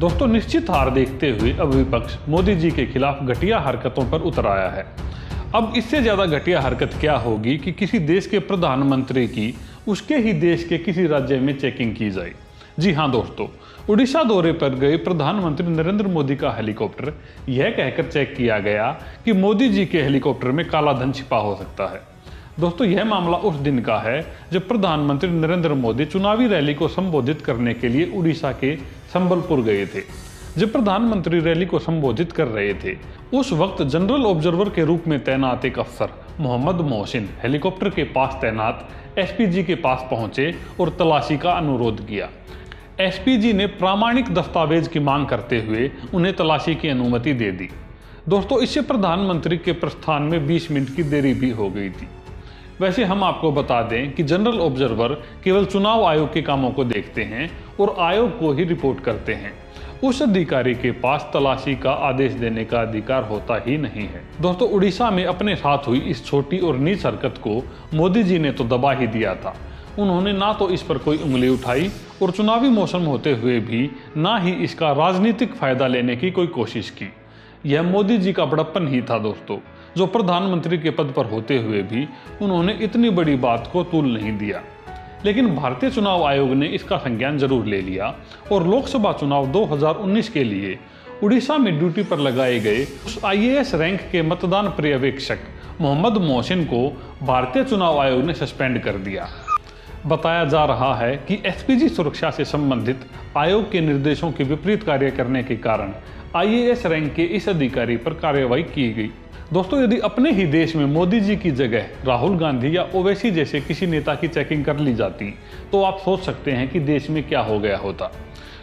दोस्तों, निश्चित हार देखते हुए अब विपक्ष मोदी जी के खिलाफ घटिया हरकतों पर उतर आया है। अब इससे ज्यादा घटिया हरकत क्या होगी कि किसी देश के प्रधानमंत्री की उसके ही देश के किसी राज्य में चेकिंग की जाए। जी हाँ दोस्तों, उड़ीसा दौरे पर गए प्रधानमंत्री नरेंद्र मोदी का हेलीकॉप्टर यह कहकर चेक किया गया कि मोदी जी के हेलीकॉप्टर में काला धन छिपा हो सकता है। दोस्तों, यह मामला उस दिन का है जब प्रधानमंत्री नरेंद्र मोदी चुनावी रैली को संबोधित करने के लिए उड़ीसा के संबलपुर गए थे। जब प्रधानमंत्री रैली को संबोधित कर रहे थे, उस वक्त जनरल ऑब्जर्वर के रूप में तैनात एक अफसर मोहम्मद मोहसिन हेलीकॉप्टर के पास तैनात एसपीजी के पास पहुंचे और तलाशी का अनुरोध किया। एसपीजी ने प्रामाणिक दस्तावेज की मांग करते हुए उन्हें तलाशी की अनुमति दे दी। दोस्तों, इससे प्रधानमंत्री के प्रस्थान में 20 मिनट की देरी भी हो गई थी। वैसे हम आपको बता दें कि जनरल ऑब्जर्वर केवल चुनाव आयोग के कामों को देखते हैं और आयोग को ही रिपोर्ट करते हैं। उस अधिकारी के पास तलाशी का आदेश देने का अधिकार होता ही नहीं है। दोस्तों, उड़ीसा में अपने साथ हुई इस छोटी और नीच हरकत को मोदी जी ने तो दबा ही दिया था। उन्होंने ना तो इस पर कोई उंगली उठाई और चुनावी मौसम होते हुए भी ना ही इसका राजनीतिक फायदा लेने की कोई कोशिश की। यह मोदी जी का बड़प्पन ही था दोस्तों, जो प्रधानमंत्री के पद पर होते हुए भी उन्होंने इतनी बड़ी बात को तूल नहीं दिया। लेकिन भारतीय चुनाव आयोग ने इसका संज्ञान जरूर ले लिया और लोकसभा चुनाव 2019 के लिए उड़ीसा में ड्यूटी पर लगाए गए उस IAS रैंक के मतदान पर्यवेक्षक मोहम्मद मोहसिन को भारतीय चुनाव आयोग ने सस्पेंड कर दिया। बताया जा रहा है कि एसपीजी सुरक्षा से संबंधित आयोग के निर्देशों के विपरीत कार्य करने के कारण IAS रैंक के इस अधिकारी पर कार्रवाई की गई। दोस्तों, यदि अपने ही देश में मोदी जी की जगह राहुल गांधी या ओवैसी जैसे किसी नेता की चेकिंग कर ली जाती तो आप सोच सकते हैं कि देश में क्या हो गया होता।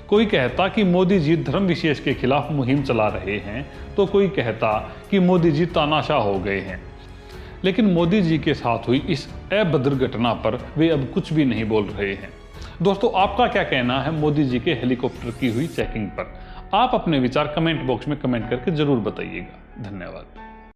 कोई कहता कि मोदी जी धर्म विशेष के खिलाफ मुहिम चला रहे हैं, तो कोई कहता कि मोदी जी तानाशाह हो गए हैं। लेकिन मोदी जी के साथ हुई इस अभद्र घटना पर वे अब कुछ भी नहीं बोल रहे हैं। दोस्तों, आपका क्या कहना है मोदी जी के हेलीकॉप्टर की हुई चेकिंग पर? आप अपने विचार कमेंट बॉक्स में कमेंट करके जरूर बताइएगा। धन्यवाद।